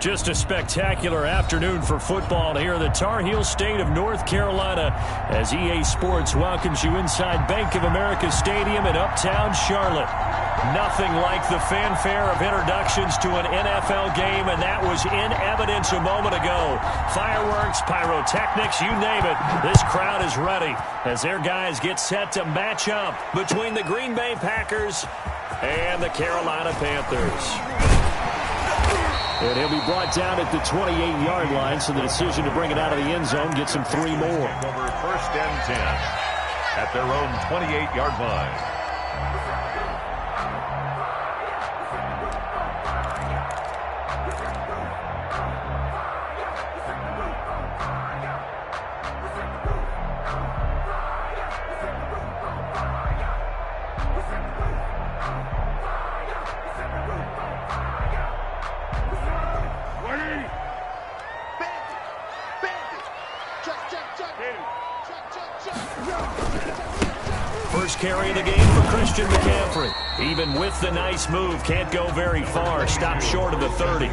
Just a spectacular afternoon for football here in the Tar Heel state of North Carolina as EA Sports welcomes you inside Bank of America Stadium in Uptown Charlotte. Nothing like the fanfare of introductions to an NFL game, and that was in evidence a moment ago. Fireworks, pyrotechnics, you name it. This crowd is ready as their guys get set to match up between the Green Bay Packers and the Carolina Panthers. And he'll be brought down at the 28-yard line, so the decision to bring it out of the end zone gets him 3 more. Over 1st and 10 at their own 28-yard line. First carry of the game for Christian McCaffrey. Even with the nice move, can't go very far. Stopped short of the 30.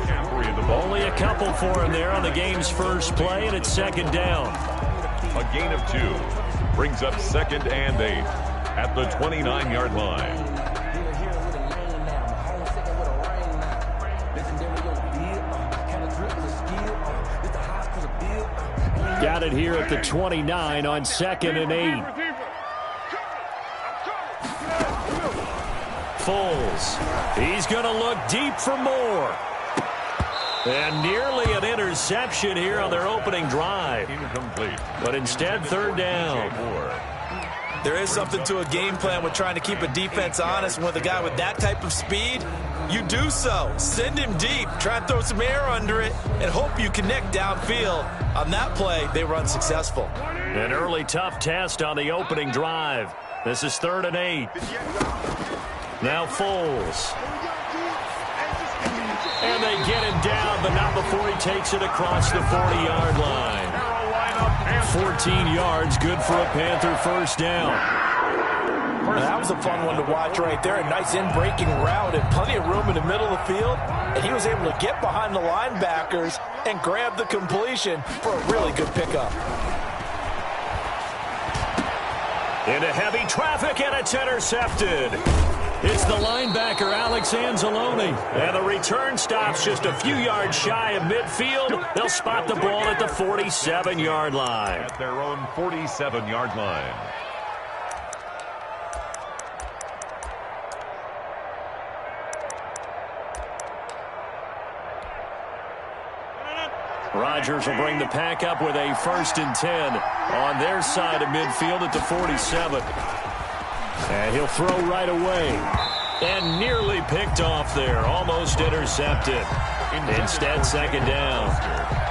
Only a couple for him there on the game's first play, and it's 2nd down. A gain of 2 brings up 2nd and 8 at the 29-yard line. Got it here at the 29 on 2nd and 8. Foles. He's going to look deep for more. And nearly an interception here on their opening drive. Incomplete. But instead, 3rd down. There is something to a game plan with trying to keep a defense honest. With a guy with that type of speed, you do so. Send him deep. Try and throw some air under it and hope you connect downfield. On that play, they were unsuccessful. An early tough test on the opening drive. This is 3rd and 8. Now Foles. And they get him down, but not before he takes it across the 40-yard line. 14 yards, good for a Panther 1st down. That was a fun one to watch right there. A nice in-breaking route and plenty of room in the middle of the field. And he was able to get behind the linebackers and grab the completion for a really good pickup. Into heavy traffic, and it's intercepted. It's the linebacker, Alex Anzalone. And the return stops just a few yards shy of midfield. They'll spot the ball at the 47-yard line. At their own 47-yard line. Rodgers will bring the pack up with a 1st and 10 on their side of midfield at the 47. And he'll throw right away. And nearly picked off there. Almost intercepted. Instead, 2nd down.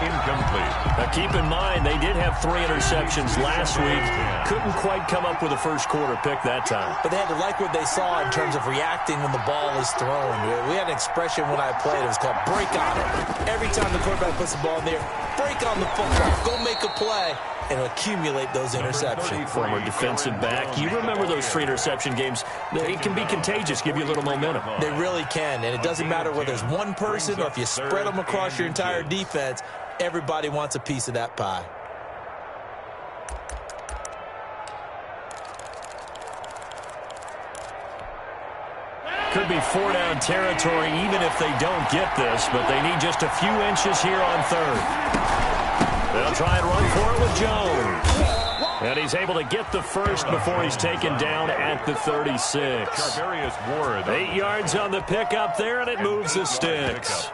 Incomplete. Now keep in mind, they did have 3 interceptions last week. Couldn't quite come up with a first quarter pick that time. But they had to like what they saw in terms of reacting when the ball is thrown. We had an expression when I played. It was called break on it. Every time the quarterback puts the ball in there, break on the football. Go make a play and accumulate those interceptions. Former defensive back. You remember those 3 interception games. It can be contagious, give you a little momentum. They really can, and it doesn't matter whether there's one person or if you spread them across your entire defense. Everybody wants a piece of that pie. Could be 4-down territory even if they don't get this, but they need just a few inches here on 3rd. They'll try and run for it with Jones. And he's able to get the 1st before he's taken down at the 36. 8 yards on the pickup there, and it moves the sticks.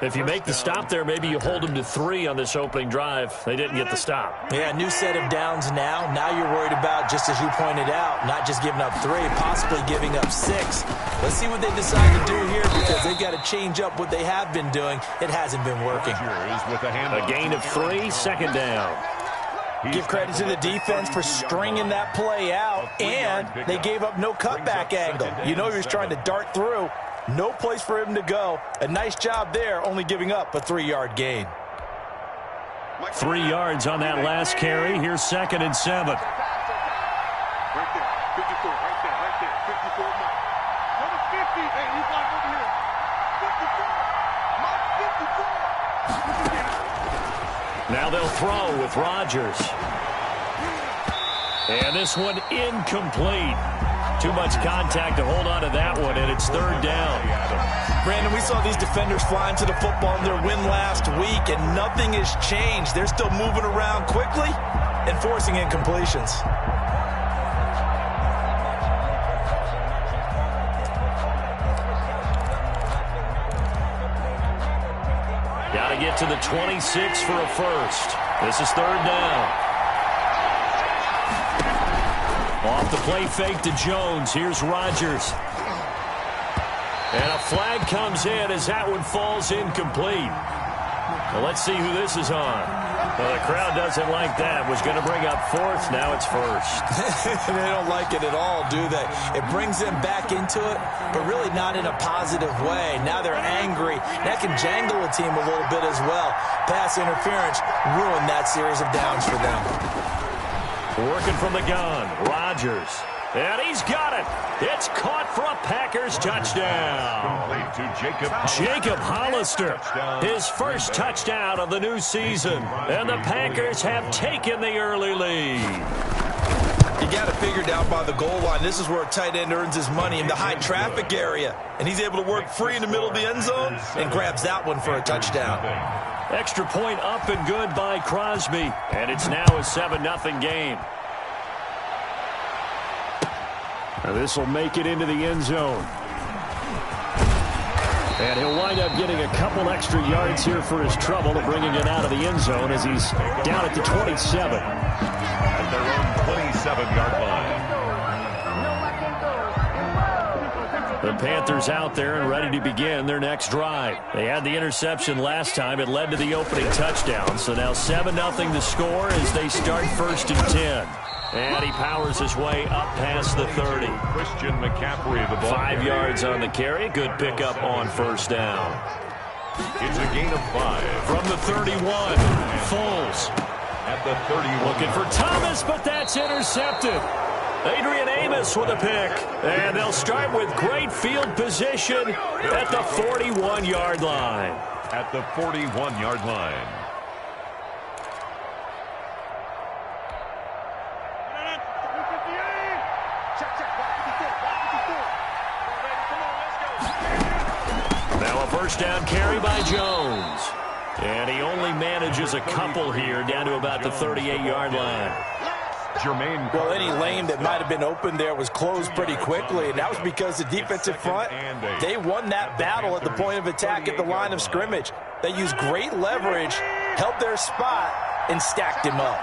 If you make the stop there, maybe you hold them to 3 on this opening drive. They didn't get the stop. Yeah, new set of downs now. Now you're worried about, just as you pointed out, not just giving up 3, possibly giving up 6. Let's see what they decide to do here because they've got to change up what they have been doing. It hasn't been working. A gain of 3, 2nd down. Give credit to the defense for stringing that play out, and they gave up no cutback angle. You know he was trying to dart through. No place for him to go. A nice job there, only giving up a 3-yard gain. 3 yards on that last carry. Here's 2nd and 7. Right there, 54, right there, 54. Number 50, hey, he's like over here. 54, Mike 54. Now they'll throw with Rodgers. And this one incomplete. Too much contact to hold on to that one, and it's third down. Brandon, we saw these defenders flying to the football in their win last week, and nothing has changed. They're still moving around quickly and forcing incompletions. Got to get to the 26 for a first. This is third down. Off the play fake to Jones. Here's Rodgers. And a flag comes in as that one falls incomplete. Well, let's see who this is on. Well, the crowd doesn't like that. Was going to bring up fourth. Now it's first. They don't like it at all, do they? It brings them back into it, but really not in a positive way. Now they're angry. That can jangle a team a little bit as well. Pass interference ruined that series of downs for them. Working from the gun, Rodgers. And he's got it. It's caught for a Packers touchdown. Jacob Hollister, his first touchdown of the new season. And the Packers have taken the early lead. You got it figured out by the goal line. This is where a tight end earns his money, in the high traffic area. And he's able to work free in the middle of the end zone and grabs that one for a touchdown. Extra point up and good by Crosby. And it's now a 7-0 game. Now this will make it into the end zone. And he'll wind up getting a couple extra yards here for his trouble of bringing it out of the end zone as he's down at the 27. At their own 27-yard line. The Panthers out there and ready to begin their next drive. They had the interception last time. It led to the opening touchdown. So now 7-0 the score as they start 1st and 10. And he powers his way up past the 30. Christian McCaffrey, the ball 5 yards on the carry. Good pickup on first down. It's a gain of 5. From the 31, Foles. At the 31. Looking for Thomas, but that's intercepted. Adrian Amos with a pick. And they'll start with great field position at the 41-yard line. At the 41-yard line. Now a first down carry by Jones. And he only manages a couple here down to about the 38-yard line. Well, any lane that might have been open there was closed pretty quickly, and that was because the defensive front, they won that battle at the point of attack at the line of scrimmage. They used great leverage, held their spot, and stacked him up.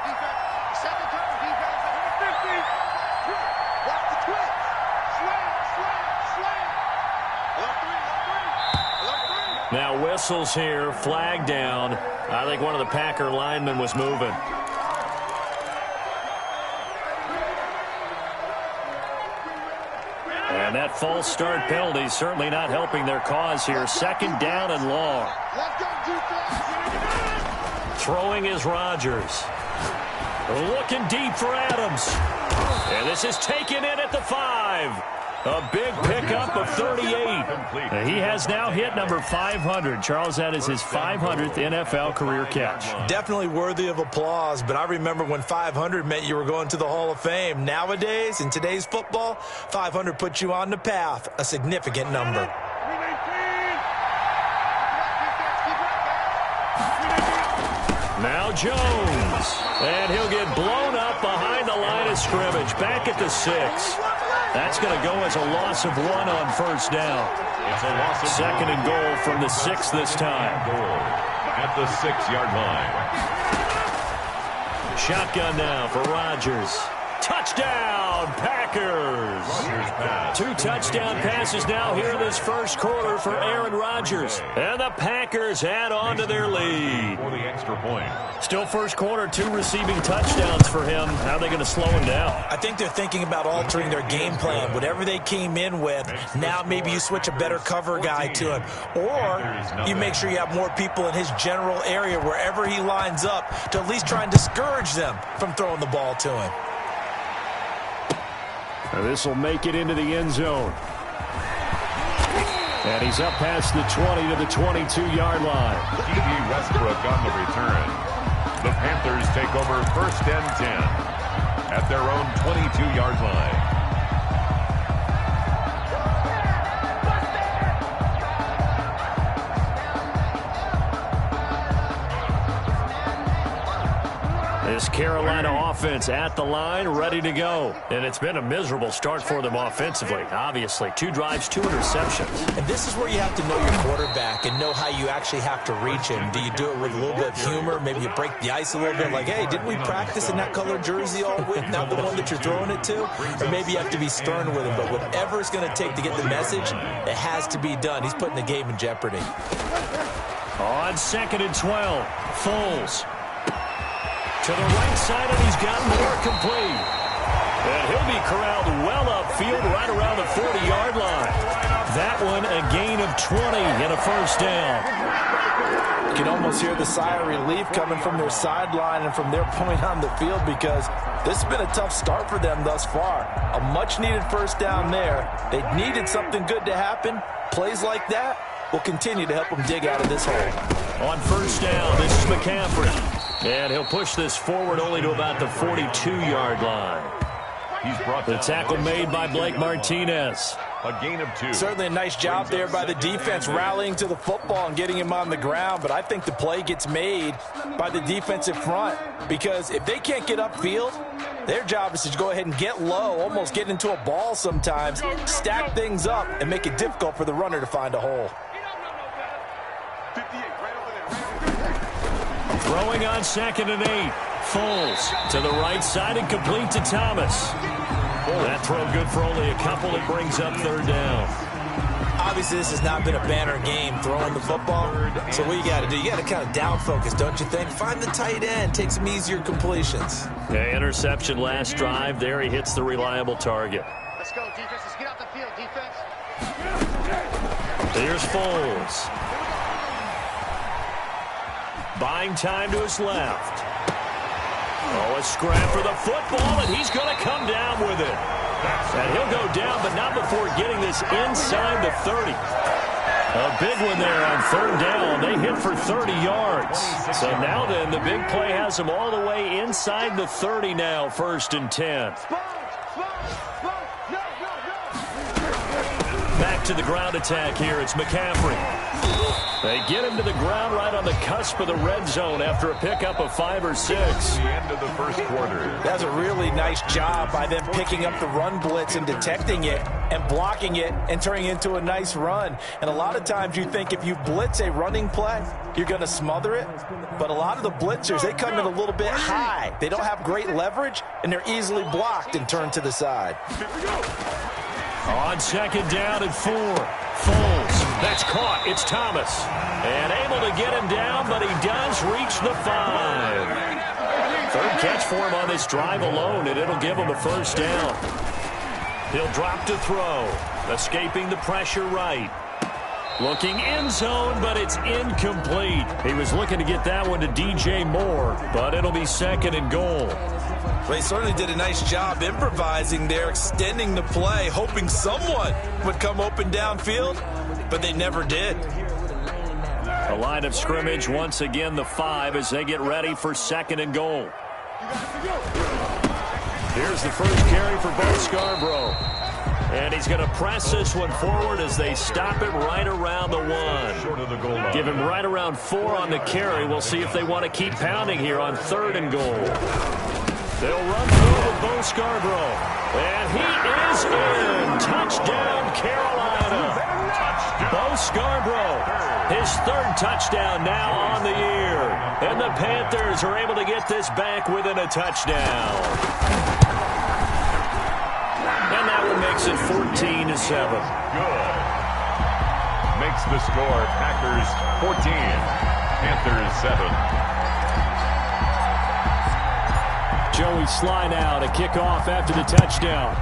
Now whistles here, flag down. I think one of the Packer linemen was moving. And that false start penalty certainly not helping their cause here. 2nd down and long. Throwing is Rodgers. Looking deep for Adams. And this is taken in at the 5. A big pickup of 38. He has now hit number 500. Charles, that is his 500th NFL career catch. Definitely worthy of applause, but I remember when 500 meant you were going to the Hall of Fame. Nowadays, in today's football, 500 puts you on the path, a significant number. Now Jones, and he'll get blown up behind the line of scrimmage, back at the 6. That's going to go as a loss of 1 on first down. It's a loss of 2nd and goal from the 6 this time. Goal at the 6-yard line. Shotgun now for Rodgers. Touchdown, Packers. 2 touchdown passes now here in this first quarter for Aaron Rodgers. And the Packers add on to their lead. For the extra point. Still first quarter, 2 receiving touchdowns for him. How are they going to slow him down? I think they're thinking about altering their game plan. Whatever they came in with, now maybe you switch a better cover guy to him. Or you make sure you have more people in his general area wherever he lines up to at least try and discourage them from throwing the ball to him. This will make it into the end zone. And he's up past the 20 to the 22-yard line. T.D. Westbrook on the return. Panthers take over 1st and 10 at their own 22-yard line. This Carolina offense at the line, ready to go. And it's been a miserable start for them offensively, obviously. 2 drives, 2 interceptions. And this is where you have to know your quarterback and know how you actually have to reach him. Do you do it with a little bit of humor? Maybe you break the ice a little bit, like, hey, didn't we practice in that colored jersey all week, not the one that you're throwing it to? Or maybe you have to be stern with him. But whatever it's going to take to get the message, it has to be done. He's putting the game in jeopardy. On 2nd and 12, Foles. To the right side, and he's got more complete. And he'll be corralled well upfield right around the 40-yard line. That one a gain of 20 and a 1st down. You can almost hear the sigh of relief coming from their sideline and from their point on the field, because this has been a tough start for them thus far. A much-needed 1st down there. They needed something good to happen. Plays like that will continue to help them dig out of this hole. On 1st down, this is McCaffrey. And he'll push this forward only to about the 42-yard line. He's brought the tackle made by Blake Martinez. A gain of 2. Certainly a nice job there by the defense rallying to the football and getting him on the ground. But I think the play gets made by the defensive front, because if they can't get upfield, their job is to go ahead and get low, almost get into a ball sometimes, stack things up, and make it difficult for the runner to find a hole. Throwing on 2nd and 8. Foles to the right side and complete to Thomas. That throw good for only a couple. It brings up 3rd down. Obviously, this has not been a banner game throwing the football. So what you got to do, you got to kind of down focus, don't you think? Find the tight end, take some easier completions. Yeah, interception last drive. There he hits the reliable target. Let's go, defense. Let's get out the field, defense. Here's Foles. Buying time to his left. Oh, a scrap for the football, and he's going to come down with it. And he'll go down, but not before getting this inside the 30. A big one there on 3rd down. They hit for 30 yards. So now then, the big play has them all the way inside the 30 now, 1st and 10. Back to the ground attack here. It's McCaffrey. They get him to the ground right on the cusp of the red zone after a pickup of 5 or 6. The end of the 1st quarter. That's a really nice job by them picking up the run blitz and detecting it and blocking it and turning it into a nice run. And a lot of times you think if you blitz a running play, you're going to smother it. But a lot of the blitzers, they come in a little bit high. They don't have great leverage, and they're easily blocked and turned to the side. On 2nd down and 4. Foles. That's caught. It's Thomas. And able to get him down, but he does reach the 5. 3rd catch for him on this drive alone, and it'll give him a 1st down. He'll drop to throw. Escaping the pressure right. Looking end zone, but it's incomplete. He was looking to get that one to DJ Moore, but it'll be 2nd and goal. Well, he certainly did a nice job improvising there, extending the play, hoping someone would come open downfield, but they never did. A line of scrimmage, once again the 5 as they get ready for 2nd and goal. Here's the first carry for Bo Scarborough. And he's going to press this one forward as they stop it right around the 1. Short of the goal line. Give him right around 4 on the carry. We'll see if they want to keep pounding here on 3rd and goal. They'll run through with Bo Scarborough. And he is in. Touchdown, Carolina. Bo Scarborough, his 3rd touchdown now on the year. And the Panthers are able to get this back within a touchdown. And that one makes it 14-7. Good. Makes the score Packers 14, Panthers 7. Joey Sly now to kick off after the touchdown.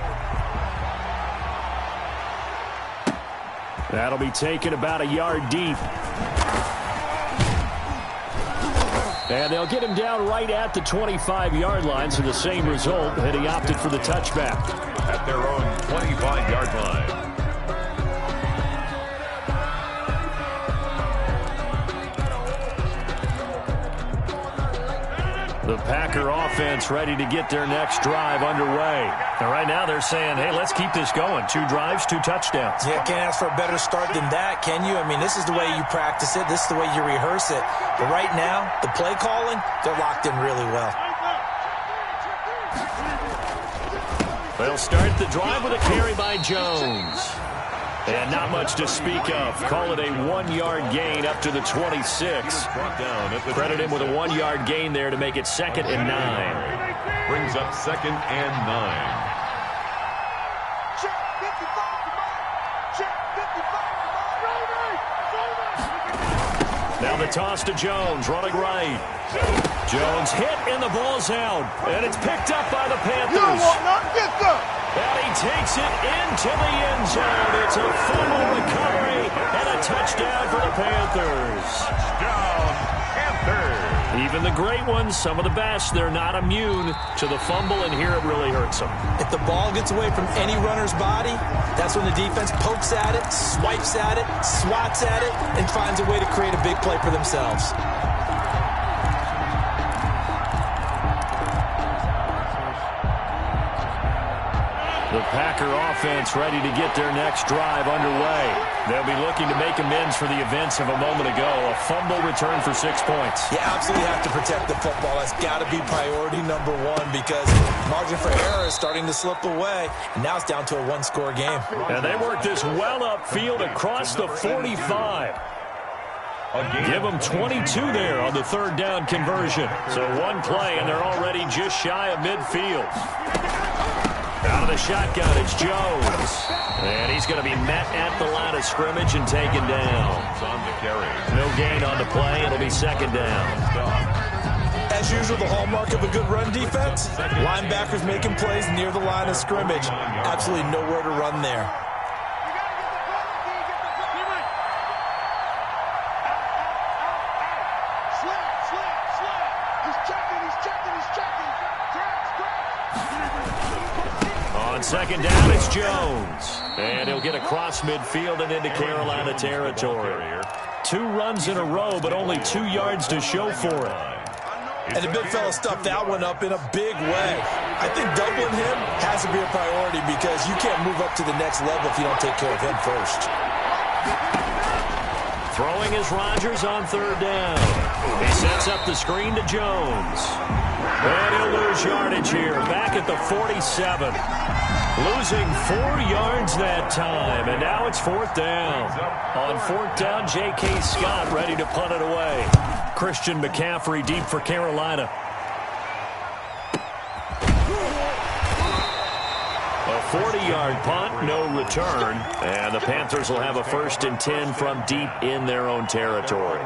That'll be taken about a yard deep. And they'll get him down right at the 25-yard line, so the same result, and he opted for the touchback. At their own 25-yard line. The Packer offense ready to get their next drive underway. And right now they're saying, hey, let's keep this going. 2 drives, 2 touchdowns. Yeah, can't ask for a better start than that, can you? I mean, this is the way you practice it. This is the way you rehearse it. But right now, the play calling, they're locked in really well. They'll start the drive with a carry by Jones. And not much to speak of. Call it a 1-yard gain up to the 26. Credit him with a 1-yard gain there to make it 2nd and 9. Brings up 2nd and 9. Now the toss to Jones, running right. Jones hit and the ball's out. And it's picked up by the Panthers. And he takes it into the end zone. It's a fumble recovery and a touchdown for the Panthers. Touchdown, Panthers. Even the great ones, some of the best, they're not immune to the fumble, and here it really hurts them. If the ball gets away from any runner's body, that's when the defense pokes at it, swipes at it, swats at it, and finds a way to create a big play for themselves. The Packer offense ready to get their next drive underway. They'll be looking to make amends for the events of a moment ago. A fumble return for 6 points. You absolutely have to protect the football. That's got to be priority number 1 because margin for error is starting to slip away. And now it's down to a 1-score game. And they work this well upfield across the 45. Give them 22 there on the 3rd down conversion. So 1 play, and they're already just shy of midfield. Out of the shotgun, it's Jones. And he's going to be met at the line of scrimmage and taken down. On the carry. No gain on the play. It'll be 2nd down. As usual, the hallmark of a good run defense, linebackers making plays near the line of scrimmage. Absolutely nowhere to run there. On 2nd down, it's Jones. And he'll get across midfield and into Carolina territory. 2 runs in a row, but only 2 yards to show for it. And the big fella stuffed that one up in a big way. I think doubling him has to be a priority because you can't move up to the next level if you don't take care of him first. Throwing is Rodgers on 3rd down. He sets up the screen to Jones. And he'll lose yardage here, back at the 47. Losing 4 yards that time, and now it's 4th down. On 4th down, J.K. Scott ready to punt it away. Christian McCaffrey deep for Carolina. A 40-yard punt, no return, and the Panthers will have a 1st and 10 from deep in their own territory.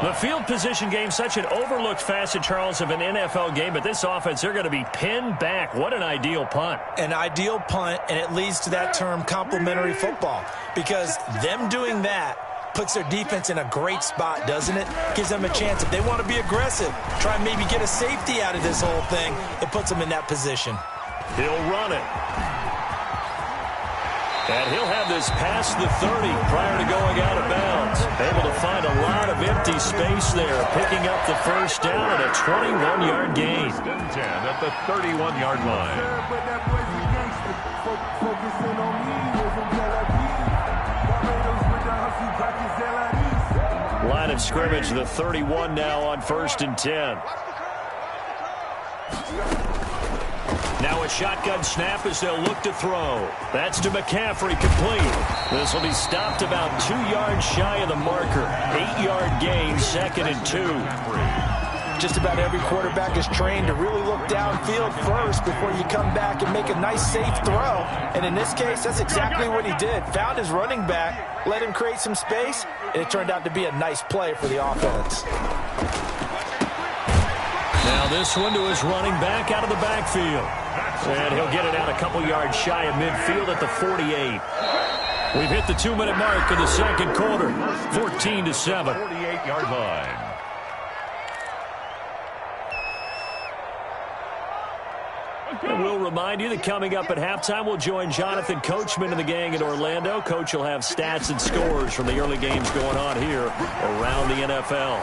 The field position game, such an overlooked facet, Charles, of an NFL game, but this offense, they're going to be pinned back. What an ideal punt. An ideal punt, and it leads to that term complementary football, because them doing that puts their defense in a great spot, doesn't it? Gives them a chance. If they want to be aggressive, try and maybe get a safety out of this whole thing, it puts them in that position. He'll run it. And he'll have this past the 30 prior to going out of bounds. Able to find a lot of empty space there, picking up the 1st down and a 21-yard gain. 1st and 10 at the 31-yard line. Line of scrimmage, the 31 now on 1st and 10. Now a shotgun snap as they'll look to throw. That's to McCaffrey, complete. This will be stopped about 2 yards shy of the marker. 8-yard gain, 2nd and 2. Just about every quarterback is trained to really look downfield first before you come back and make a nice, safe throw. And in this case, that's exactly what he did. Found his running back, let him create some space, and it turned out to be a nice play for the offense. Now this one to his running back out of the backfield. And he'll get it out a couple yards shy of midfield at the 48. We've hit the 2-minute mark of the 2nd quarter. 14-7. 48-yard line. And we'll remind you that coming up at halftime, we'll join Jonathan Coachman and the gang in Orlando. Coach will have stats and scores from the early games going on here around the NFL.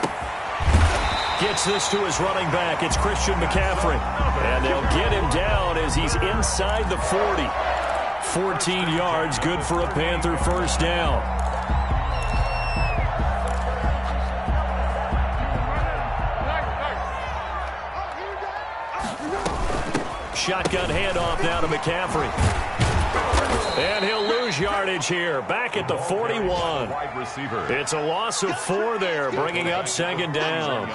Gets this to his running back. It's Christian McCaffrey. And they'll get him down as he's inside the 40. 14 yards, good for a Panther first down. Shotgun handoff now to McCaffrey. And he'll lose yardage here. Back at the 41. It's a loss of 4 there, bringing up second down.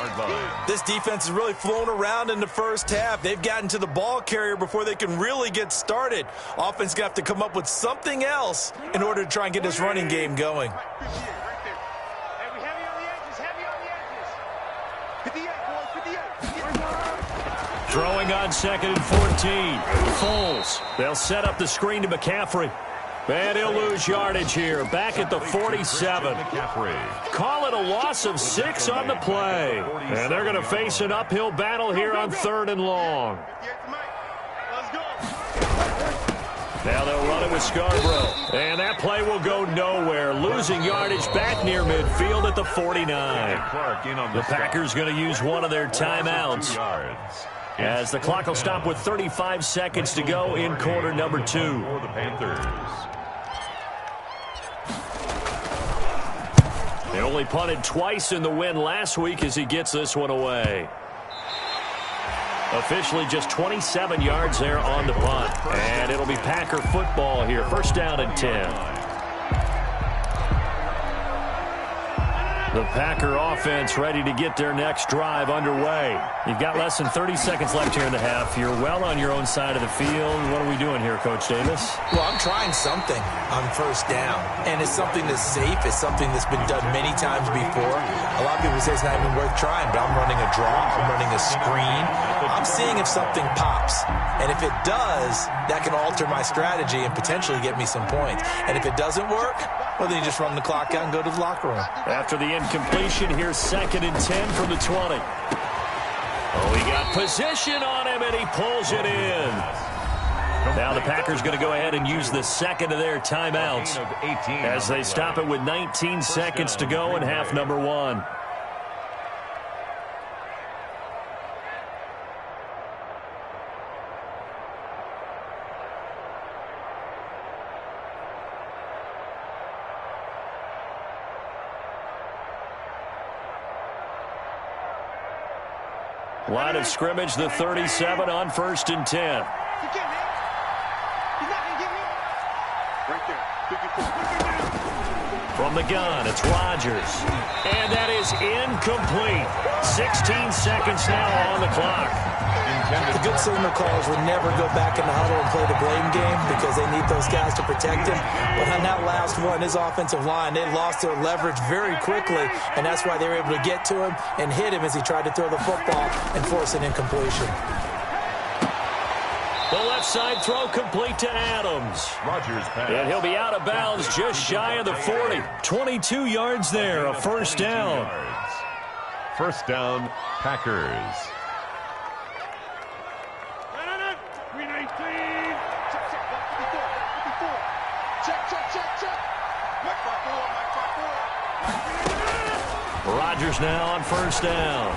This defense has really flown around in the first half. They've gotten to the ball carrier before they can really get started. Offense going to have to come up with something else in order to try and get this running game going. Throwing on second and 14. Foles. They'll set up the screen to McCaffrey. And he'll lose yardage here. Back at the 47. Call it a loss of 6 on the play. And they're going to face an uphill battle here on 3rd and long. Now they'll run it with Scarborough. And that play will go nowhere. Losing yardage back near midfield at the 49. The Packers going to use one of their timeouts, as the clock will stop with 35 seconds to go in quarter number 2. For the Panthers. They only punted twice in the win last week as he gets this one away. Officially just 27 yards there on the punt. And it'll be Packer football here. First down and 10. The Packer offense ready to get their next drive underway. You've got less than 30 seconds left here in the half. You're well on your own side of the field. What are we doing here, Coach Davis? Well, I'm trying something on first down, and it's something that's safe. It's something that's been done many times before. A lot of people say it's not even worth trying, but I'm running a draw. I'm running a screen. I'm seeing if something pops, and if it does, that can alter my strategy and potentially get me some points. And if it doesn't work, well, then you just run the clock out and go to the locker room. After the incompletion, here's 2nd and 10 from the 20. Oh, he got position on him, and he pulls it in. Now the Packers going to go ahead and use the second of their timeouts as they stop it with 19 seconds to go in half number 1. Line of scrimmage, the 37 on 1st and 10. From the gun, it's Rodgers. And that is incomplete. 16 seconds now on the clock. The good signal callers would never go back in the huddle and play the blame game because they need those guys to protect him. But on that last one, his offensive line, they lost their leverage very quickly, and that's why they were able to get to him and hit him as he tried to throw the football and force an incompletion. The left side throw complete to Adams. And he'll be out of bounds just shy of the 40. 22 yards there, a first down. First down, Packers. Rodgers now on first down.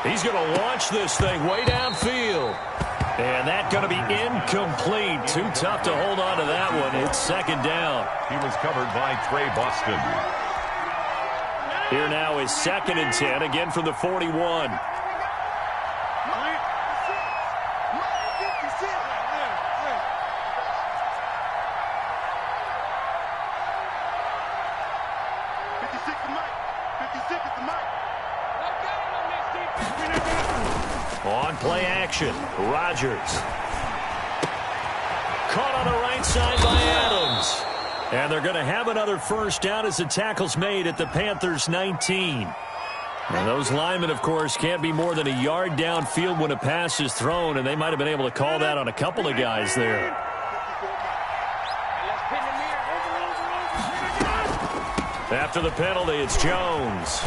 He's going to launch this thing way downfield. And that's going to be incomplete. Too tough to hold on to that one. It's second down. He was covered by Trey Boston. Here now is 2nd and 10, again from the 41. On play action, Rodgers. Caught on the right side by Adams. And they're going to have another first down as the tackle's made at the Panthers' 19. And those linemen, of course, can't be more than a yard downfield when a pass is thrown, and they might have been able to call that on a couple of guys there. After the penalty, it's Jones.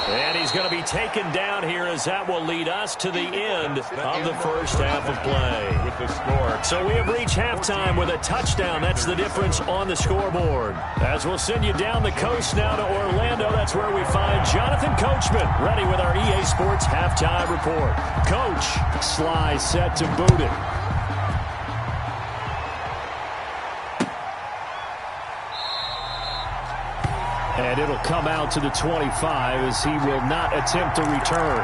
And he's going to be taken down here as that will lead us to the end of the first half of play. With the score. So we have reached halftime with a touchdown. That's the difference on the scoreboard. As we'll send you down the coast now to Orlando, that's where we find Jonathan Coachman, ready with our EA Sports halftime report. Coach, Sly set to boot it. And it'll come out to the 25 as he will not attempt to return.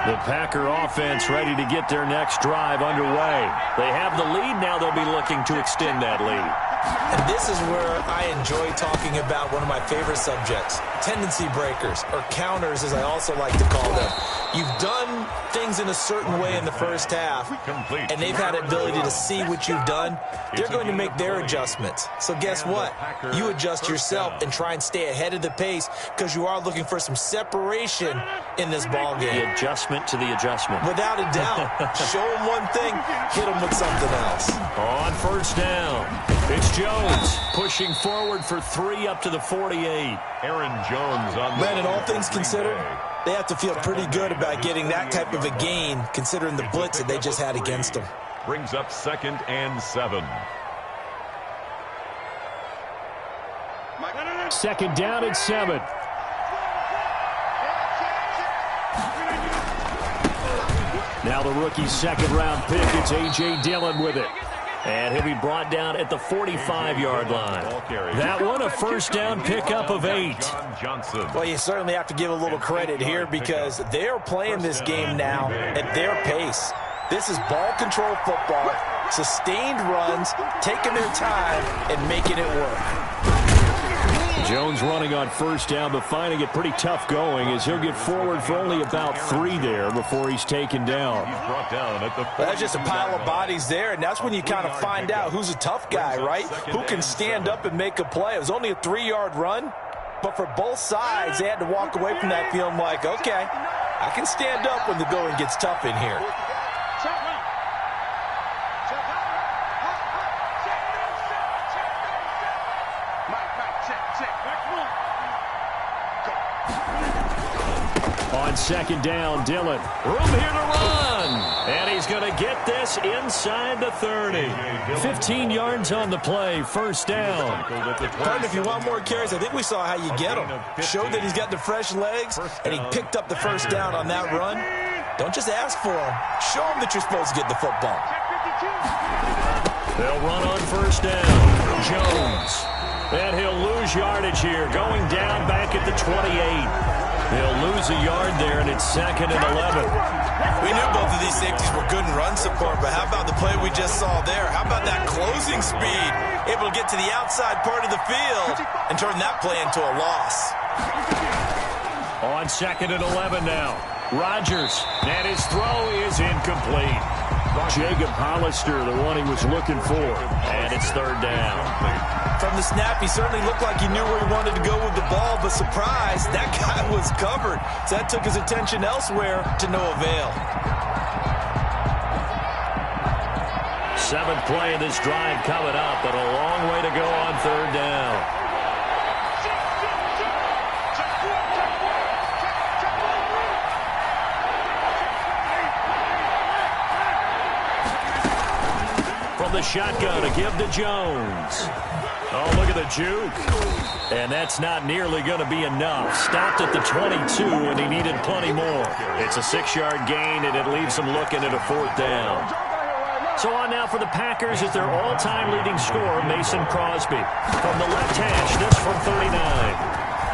The Packer offense ready to get their next drive underway. They have the lead. Now they'll be looking to extend that lead. And this is where I enjoy talking about one of my favorite subjects, tendency breakers, or counters as I also like to call them. You've done things in a certain way in the first half, and they've had the ability to see what you've done. They're going to make their adjustments. So guess what? You adjust yourself and try and stay ahead of the pace because you are looking for some separation in this ball game. The adjustment to the adjustment. Without a doubt. Show them one thing, hit them with something else. On first down, it's Jones pushing forward for 3 up to the 48. Aaron Jones on the Brandon, all things considered, they have to feel pretty good about getting that type of a gain considering the blitz that they just had against them. brings up 2nd and 7. Second down and 7. Now the rookie's second-round pick. It's A.J. Dillon with it. And he'll be brought down at the 45-yard line. That one a first down pickup of 8. Well, you certainly have to give a little credit here because they're playing this game now at their pace. This is ball control football, sustained runs, taking their time, and making it work. Jones running on first down, but finding it pretty tough going as he'll get forward for only about 3 there before he's taken down. He's brought down at the That's just a pile of bodies there, and that's when you kind of find out who's a tough guy, right? Who can stand up and make a play. It was only a 3-yard run, but for both sides, they had to walk away from that feeling like, okay, I can stand up when the going gets tough in here. On second down, Dillon. Room here to run. And he's going to get this inside the 30. 15 yards on the play. First down. Partner, if you want more carries, I think we saw how you get them. Showed that he's got the fresh legs, and he picked up the first down on that run. Don't just ask for them. Show them that you're supposed to get the football. They'll run on first down. Jones. And he'll lose yardage here. Going down back at the 28. They'll lose a yard there, and it's 2nd and 11. We knew both of these safeties were good in run support, but how about the play we just saw there? How about that closing speed? Able to get to the outside part of the field and turn that play into a loss. On 2nd and 11 now. Rodgers, and his throw is incomplete. Jacob Hollister, the one he was looking for, and it's 3rd down. From the snap, he certainly looked like he knew where he wanted to go with the ball, but surprise, that guy was covered. So that took his attention elsewhere to no avail. 7th play of this drive coming up, but a long way to go on 3rd down. From the shotgun to give to Jones. Oh, look at the juke. And that's not nearly going to be enough. Stopped at the 22, and he needed plenty more. It's a 6-yard gain, and it leaves him looking at a 4th down. So on now for the Packers is their all-time leading scorer, Mason Crosby. From the left hash, this from 39.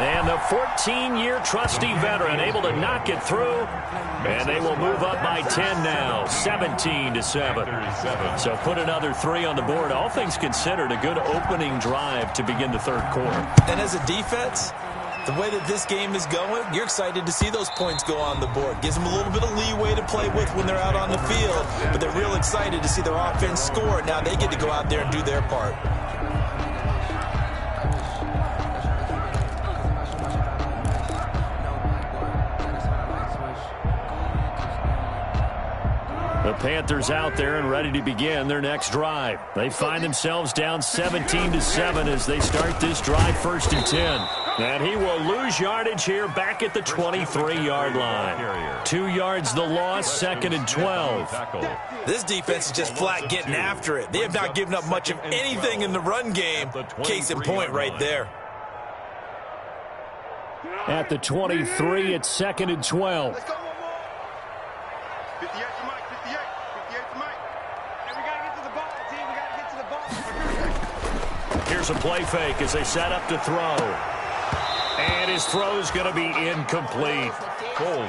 And the 14-year trusty veteran able to knock it through. And they will move up by 10 now, 17-7. So put another 3 on the board. All things considered, a good opening drive to begin the 3rd quarter. And as a defense, the way that this game is going, you're excited to see those points go on the board. Gives them a little bit of leeway to play with when they're out on the field. But they're real excited to see their offense score. Now they get to go out there and do their part. The The Panthers out there and ready to begin their next drive. They find themselves down 17-7 as they start this drive 1st and 10. And he will lose yardage here back at the 23-yard line. 2 yards the loss, 2nd and 12. This defense is just flat getting after it. They have not given up much of anything in the run game. Case in point right there. At the 23, it's 2nd and 12. 58 to Mike, 58 to Mike. And we got to get to the ball, team. We got to get to the ball. Here's a play fake as they set up to throw. And his throw's going to be incomplete.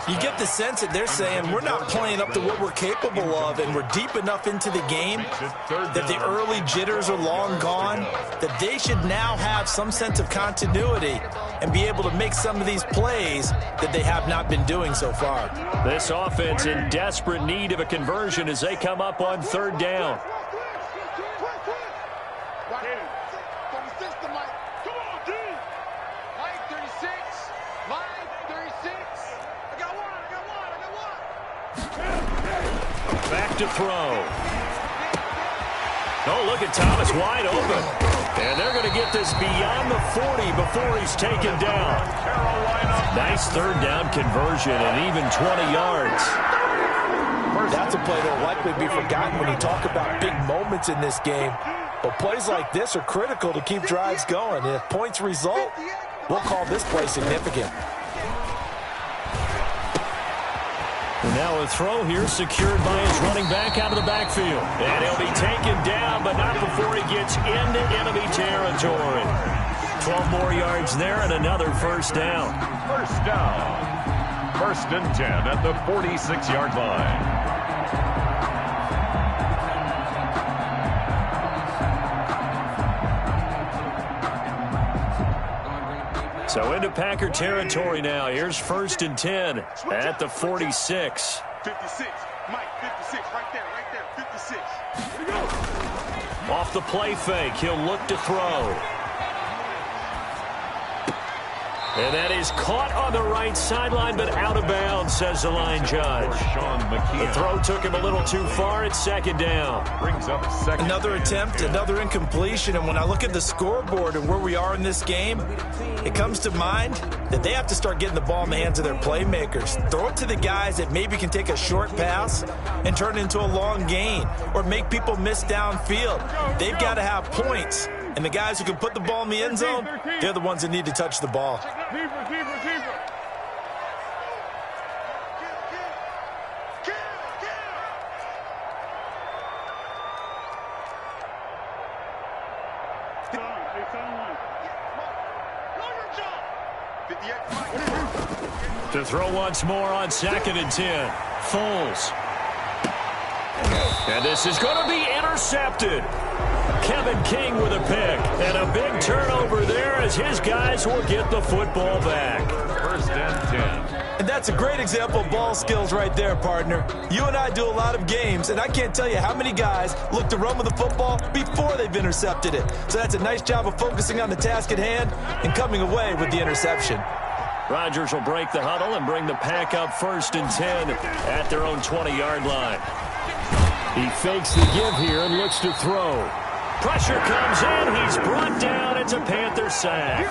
You get the sense that they're saying we're not playing up to what we're capable of, and we're deep enough into the game that the early jitters are long gone, that they should now have some sense of continuity and be able to make some of these plays that they have not been doing so far. This offense in desperate need of a conversion as they come up on 3rd down. Back to throw. Oh, look at Thomas wide open. And they're going to get this beyond the 40 before he's taken down. Nice 3rd down conversion and even 20 yards. That's a play that will likely be forgotten when you talk about big moments in this game. But plays like this are critical to keep drives going. And if points result, we'll call this play significant. And now a throw here secured by his running back out of the backfield. And he'll be taken down, but not before he gets into enemy territory. 12 more yards there and another 1st down. 1st down. 1st and 10 at the 46-yard line. So into Packer territory now. Here's 1st and 10 at the 46. 56. Mike, 56. Right there. 56. Here we go. Off the play fake, he'll look to throw. And that is caught on the right sideline, but out of bounds, says the line judge. The throw took him a little too far. It's 2nd down. Brings up 2nd. Another attempt, another incompletion. And when I look at the scoreboard and where we are in this game, it comes to mind that they have to start getting the ball in the hands of their playmakers. Throw it to the guys that maybe can take a short pass and turn it into a long gain or make people miss downfield. They've got to have points. And the guys who can put the ball in the end zone, they're the ones that need to touch the ball. To throw once more on 2nd and 10. Foles. And this is going to be intercepted. Kevin King with a pick. And a big turnover there as his guys will get the football back. 1st and 10. And that's a great example of ball skills right there, partner. You and I do a lot of games, and I can't tell you how many guys look to run with the football before they've intercepted it. So that's a nice job of focusing on the task at hand and coming away with the interception. Rodgers will break the huddle and bring the pack up 1st and 10 at their own 20-yard line. He fakes the give here and looks to throw. Pressure comes in. He's brought down. It's a Panther sack.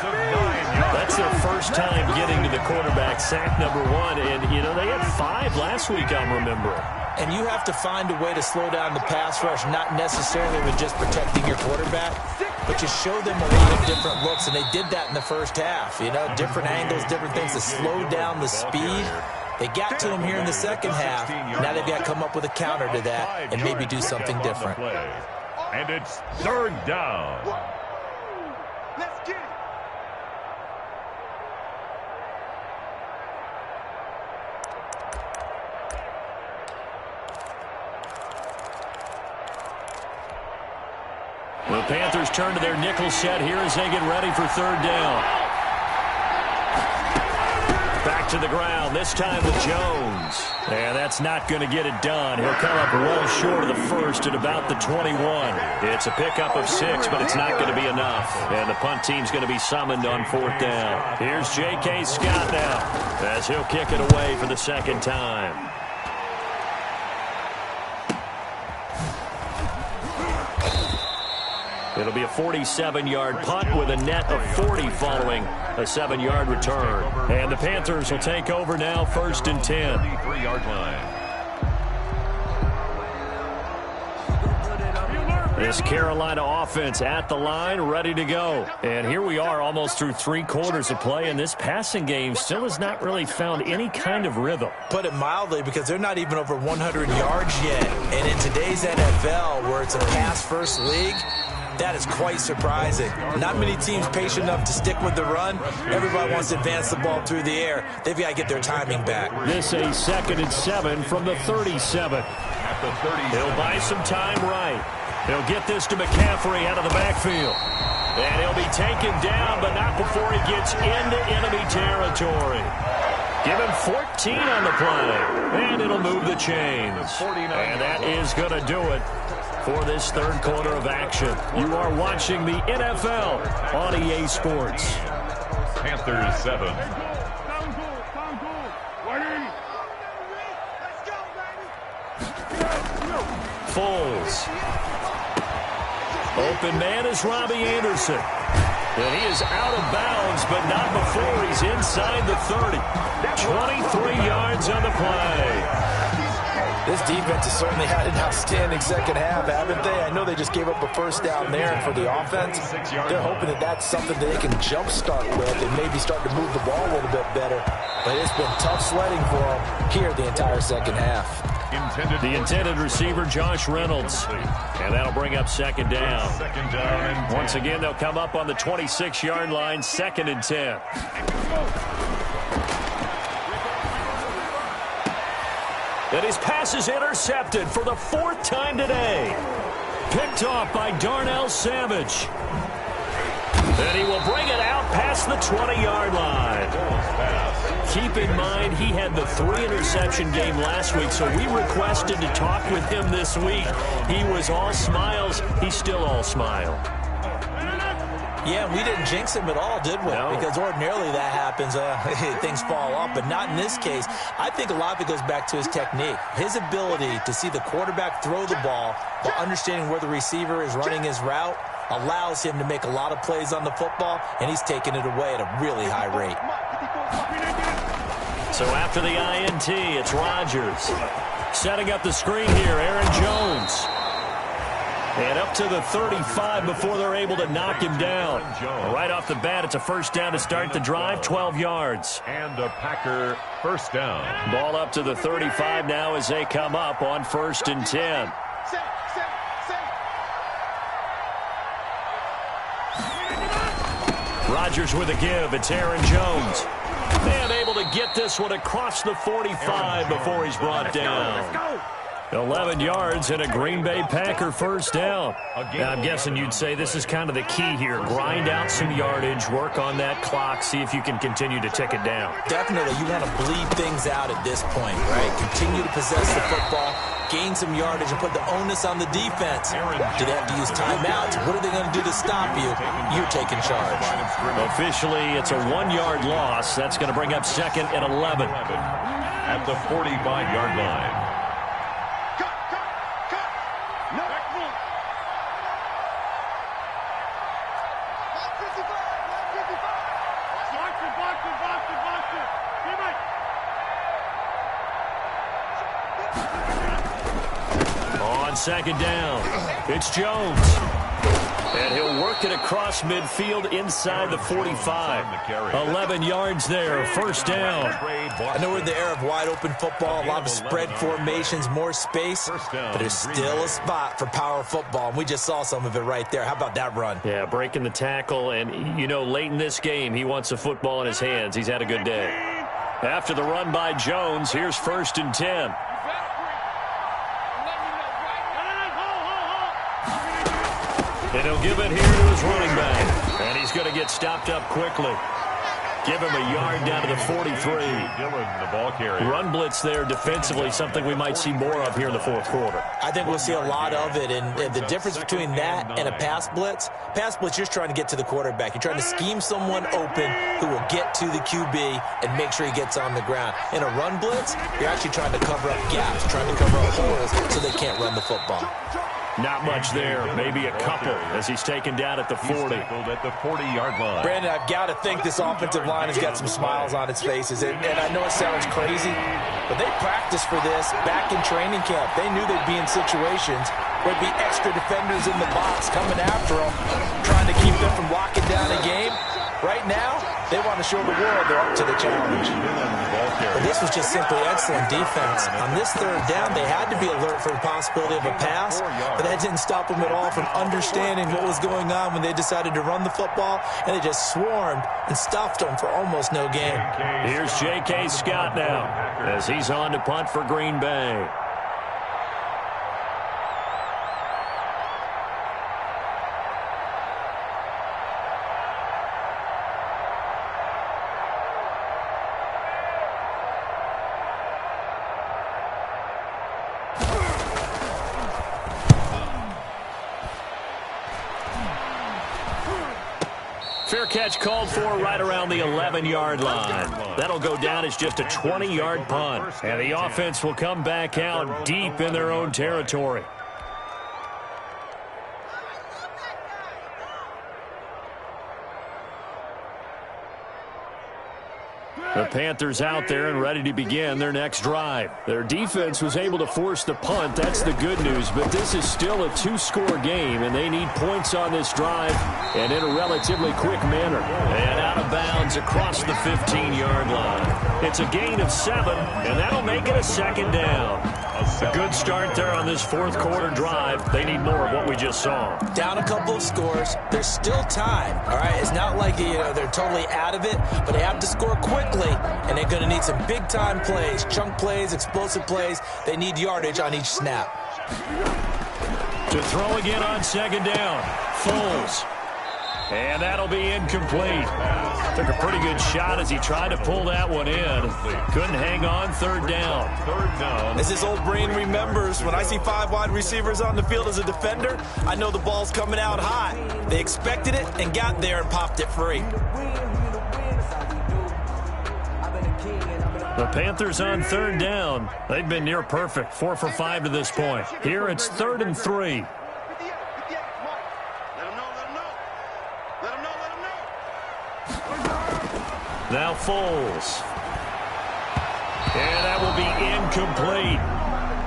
That's their first time getting to the quarterback, sack number 1. And, you know, they had 5 last week, I'm remembering. And you have to find a way to slow down the pass rush, not necessarily with just protecting your quarterback, but you show them a lot of different looks, and they did that in the first half. You know, different angles, different things to slow down the speed. They got to him here in the second half. Now they've got to come up with a counter to that and maybe do something different. And it's 3rd down. Let's get it. The Panthers turn to their nickel set here as they get ready for 3rd down. Back to the ground, this time with Jones. And that's not going to get it done. He'll come up well short of the first at about the 21. It's a pickup of 6, but it's not going to be enough. And the punt team's going to be summoned on 4th down. Here's J.K. Scott now as he'll kick it away for the 2nd time. It'll be a 47-yard punt with a net of 40 following a 7-yard return. And the Panthers will take over now, 1st and 10. 33-yard line. This Carolina offense at the line, ready to go. And here we are almost through 3 quarters of play, and this passing game still has not really found any kind of rhythm. Put it mildly, because they're not even over 100 yards yet. And in today's NFL, where it's a pass-first league, that is quite surprising. Not many teams patient enough to stick with the run. Everybody wants to advance the ball through the air. They've got to get their timing back. This a 2nd and 7 from the 37. At the 37. He'll buy some time right. He'll get this to McCaffrey out of the backfield. And he'll be taken down, but not before he gets into enemy territory. Give him 14 on the play, and it'll move the chains. And that is going to do it for this 3rd quarter of action. You are watching the NFL on EA Sports. Panthers 7. Foles. Open man is Robbie Anderson. And he is out of bounds, but not before he's inside the 30. 23 yards on the play. This defense has certainly had an outstanding second half, haven't they? I know they just gave up a 1st down there, and for the offense, they're hoping that that's something that they can jumpstart with and maybe start to move the ball a little bit better. But it's been tough sledding for them here the entire second half. The intended receiver, Josh Reynolds. And that'll bring up 2nd down. 2nd down and 10. Once again, they'll come up on the 26-yard line, 2nd and 10. And his pass is intercepted for the 4th time today. Picked off by Darnell Savage. And he will bring it out past the 20-yard line. Keep in mind, he had the 3-interception game last week, so we requested to talk with him this week. He was all smiles. He's still all smile. Yeah, we didn't jinx him at all, did we? No. Because ordinarily that happens, things fall off, but not in this case. I think a lot of it goes back to his technique. His ability to see the quarterback throw the ball while understanding where the receiver is running his route allows him to make a lot of plays on the football, and he's taking it away at a really high rate. So after the INT, it's Rodgers. Setting up the screen here, Aaron Jones. And up to the 35 before they're able to knock him down. Right off the bat, it's a 1st down to start the drive, 12 yards. And a Packer 1st down. Ball up to the 35 now as they come up on 1st and 10. Rodgers with a give. It's Aaron Jones. And able to get this one across the 45 before he's brought down. 11 yards and a Green Bay Packer 1st down. Now, I'm guessing you'd say this is kind of the key here. Grind out some yardage, work on that clock, see if you can continue to tick it down. Definitely, you want to bleed things out at this point, right? Continue to possess the football, gain some yardage, and put the onus on the defense. Do they have to use timeouts? What are they going to do to stop you? You're taking charge. Officially, it's a 1-yard loss. That's going to bring up 2nd and 11. At the 45-yard line. On 2nd down, it's Jones. And he'll work it across midfield inside the 45. 11 yards there, 1st down. I know we're in the era of wide-open football, a lot of spread formations, more space, but there's still a spot for power football, and we just saw some of it right there. How about that run? Yeah, breaking the tackle, and, you know, late in this game, he wants the football in his hands. He's had a good day. After the run by Jones, here's 1st and 10. And he'll give it here to his running back. And he's going to get stopped up quickly. Give him a yard down to the 43. Dillon, the ball carrier. Run blitz there defensively, something we might see more of here in the 4th quarter. I think we'll see a lot of it, and the difference between that and a pass blitz, you're trying to get to the quarterback. You're trying to scheme someone open who will get to the QB and make sure he gets on the ground. In a run blitz, you're actually trying to cover up gaps, trying to cover up holes so they can't run the football. Not much there, maybe a couple as he's taken down at the 40. At the 40-yard line. Brandon, I've got to think this offensive line has got some smiles on its faces. And I know it sounds crazy, but they practiced for this back in training camp. They knew they'd be in situations where there'd be extra defenders in the box coming after them, trying to keep them from locking down a game. Right now, they want to show the world they're up to the challenge. But this was just simply excellent defense. On this third down, they had to be alert for the possibility of a pass, but that didn't stop them at all from understanding what was going on when they decided to run the football, and they just swarmed and stuffed them for almost no gain. Here's J.K. Scott now as he's on to punt for Green Bay. Fair catch called for right around the 11-yard line. That'll go down as just a 20-yard punt. And the offense will come back out deep in their own territory. The Panthers out there and ready to begin their next drive. Their defense was able to force the punt. That's the good news. But this is still a two-score game, and they need points on this drive and in a relatively quick manner. And out of bounds across the 15-yard line. It's a gain of 7, and that'll make it a second down. A good start there on this fourth quarter drive. They need more of what we just saw. Down a couple of scores. There's still time. All right, it's not like they're totally out of it, but they have to score quickly, and they're going to need some big-time plays, chunk plays, explosive plays. They need yardage on each snap. To throw again on second down. Foles. And that'll be incomplete. Took a pretty good shot as he tried to pull that one in. Couldn't hang on. Third down. As his old brain remembers, when I see 5 wide receivers on the field as a defender, I know the ball's coming out hot. They expected it and got there and popped it free. The Panthers on third down. They've been near perfect. 4 for 5 to this point. Here it's 3rd and 3. Now Foles. And that will be incomplete.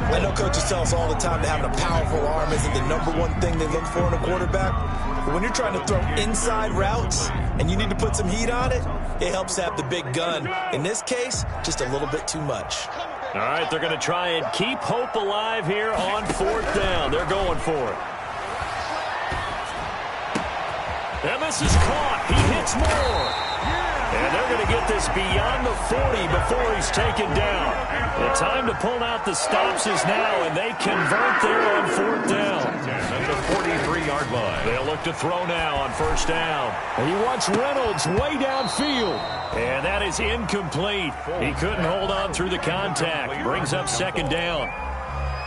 I know coaches tell us all the time that having a powerful arm isn't the #1 thing they look for in a quarterback. But when you're trying to throw inside routes and you need to put some heat on it, it helps have the big gun. In this case, just a little bit too much. All right, they're going to try and keep hope alive here on 4th down. They're going for it. And this is caught. He hits more. And they're going to get this beyond the 40 before he's taken down. The time to pull out the stops is now, and they convert there on 4th down. At the 43-yard line. They'll look to throw now on 1st down. And he wants Reynolds way downfield. And that is incomplete. He couldn't hold on through the contact. Brings up 2nd down.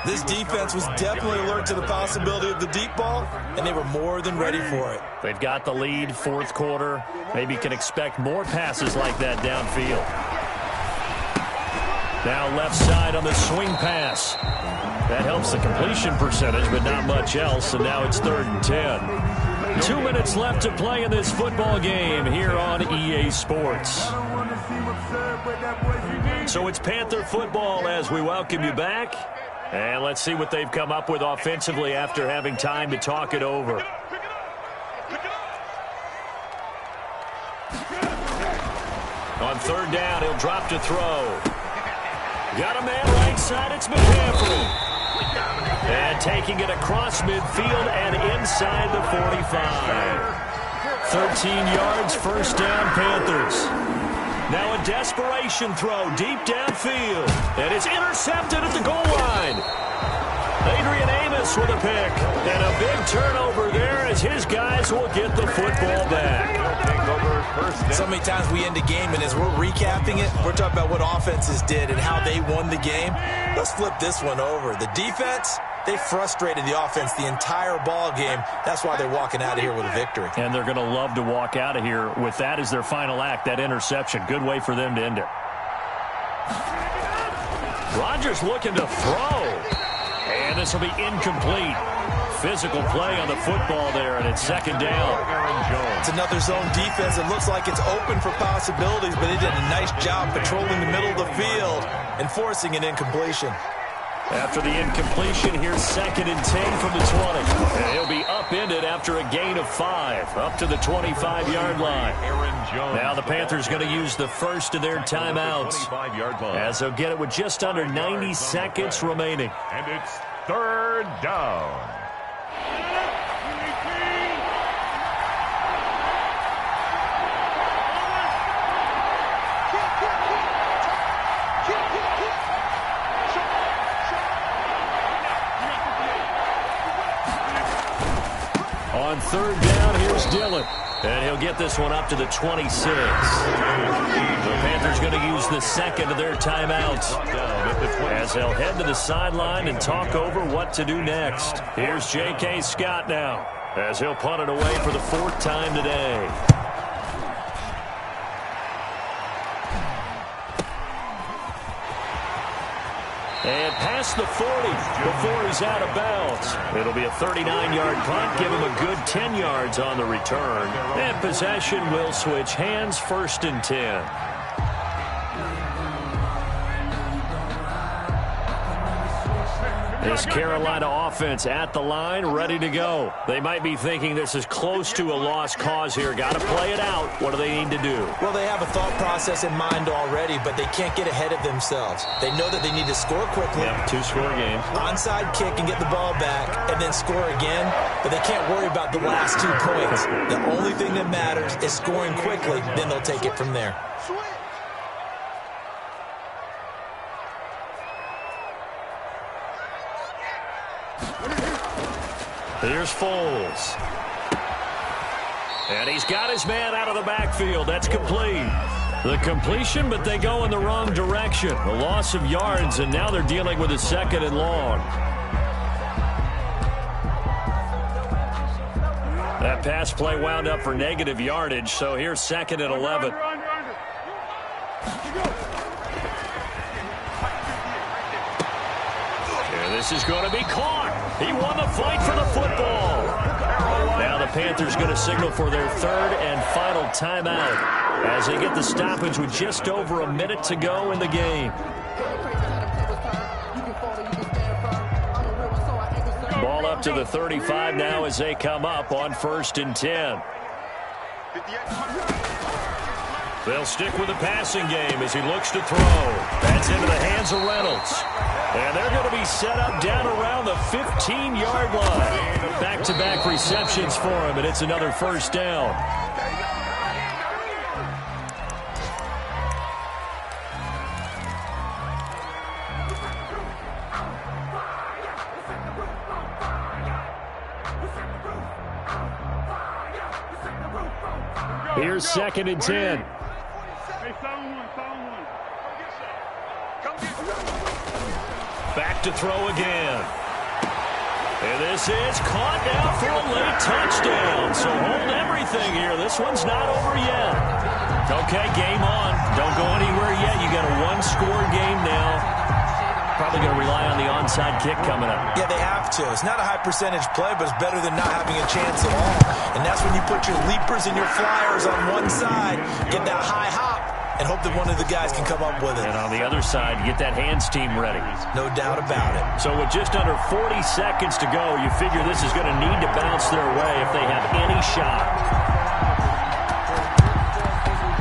This defense was definitely alert to the possibility of the deep ball, and they were more than ready for it. They've got the lead, 4th quarter. Maybe can expect more passes like that downfield. Now left side on the swing pass. That helps the completion percentage, but not much else, and now it's 3rd and 10. 2 minutes left to play in this football game here on EA Sports. So it's Panther football as we welcome you back. And let's see what they've come up with offensively after having time to talk it over. On 3rd down, he'll drop to throw. Got a man right side, it's McCaffrey. And taking it across midfield and inside the 45. 13 yards, 1st down, Panthers. Now a desperation throw deep downfield. And it's intercepted at the goal line. Adrian Amos with a pick. And a big turnover there as his guys will get the football back. So many times we end a game, and as we're recapping it, we're talking about what offenses did and how they won the game. Let's flip this one over. The defense, they frustrated the offense the entire ball game. That's why they're walking out of here with a victory. And they're going to love to walk out of here with that as their final act, that interception. Good way for them to end it. Rodgers looking to throw. And this will be incomplete. physical play on the football there, and it's second down. It's another zone defense. It looks like it's open for possibilities, but they did a nice job patrolling the middle of the field and forcing an incompletion. After the incompletion, here's 2nd and 10 from the 20. And he'll be upended after a gain of 5, up to the 25-yard line. Now the Panthers going to use the first of their timeouts, as they'll get it with just under 90 seconds remaining. And it's 3rd down. On 3rd down, here's Dillon. And he'll get this one up to the 26. The Panthers going to use the second of their timeouts, as they'll head to the sideline and talk over what to do next. Here's J.K. Scott now, as he'll punt it away for the 4th time today. And past the 40 before he's out of bounds. It'll be a 39-yard punt. Give him a good 10 yards on the return. And possession will switch hands, 1st and 10. This Carolina offense at the line, ready to go. They might be thinking this is close to a lost cause here. Got to play it out. What do they need to do? Well, they have a thought process in mind already, but they can't get ahead of themselves. They know that they need to score quickly. Yep, 2-score game. Onside kick and get the ball back, and then score again. But they can't worry about the last 2 points. The only thing that matters is scoring quickly. Then they'll take it from there. Here's Foles. And he's got his man out of the backfield. That's complete. The completion, but they go in the wrong direction. A loss of yards, and now they're dealing with a 2nd and long. That pass play wound up for negative yardage, so here's 2nd and 11. And this is going to be caught. He won the fight for the football. Now the Panthers going to signal for their 3rd and final timeout, as they get the stoppage with just over a minute to go in the game. Ball up to the 35 now as they come up on 1st and 10. They'll stick with the passing game as he looks to throw. That's into the hands of Reynolds. And they're going to be set up down around the 15-yard line. Back-to-back receptions for him, and it's another 1st down. Here's 2nd and 10. Back to throw again. And this is caught now for a late touchdown. So hold everything here. This one's not over yet. Okay, game on. Don't go anywhere yet. You got a 1-score game now. Probably going to rely on the onside kick coming up. Yeah, they have to. It's not a high percentage play, but it's better than not having a chance at all. And that's when you put your leapers and your flyers on one side, get that high hop, and hope that one of the guys can come up with it. And on the other side, get that hands team ready. No doubt about it. So with just under 40 seconds to go, you figure this is going to need to bounce their way if they have any shot.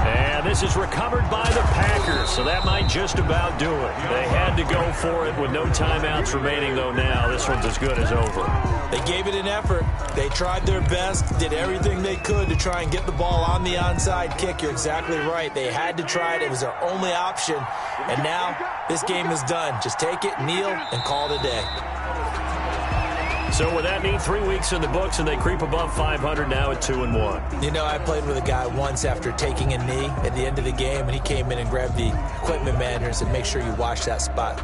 And this is recovered by the Packers, so that might just about do it. They had to go for it with no timeouts remaining, though. Now this one's as good as over. They gave it an effort. They tried their best, did everything they could to try and get the ball on the onside kick. You're exactly right. They had to try it. It was their only option. And now this game is done. Just take it, kneel, and call it a day. So with that mean 3 weeks in the books, and they creep above 500 now at 2-1. You know, I played with a guy once after taking a knee at the end of the game, and he came in and grabbed the equipment manager and said, make sure you watch that spot,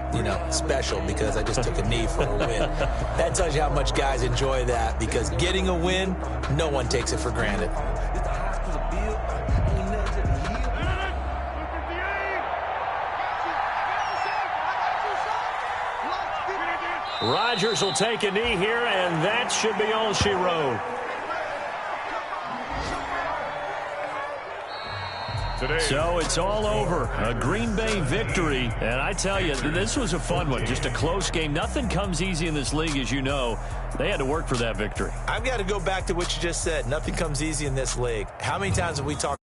special, because I just took a knee for a win. That tells you how much guys enjoy that, because getting a win, no one takes it for granted. Rodgers will take a knee here, and that should be all she wrote. So it's all over. A Green Bay victory. And I tell you, this was a fun one. Just a close game. Nothing comes easy in this league, as you know. They had to work for that victory. I've got to go back to what you just said. Nothing comes easy in this league. How many times have we talked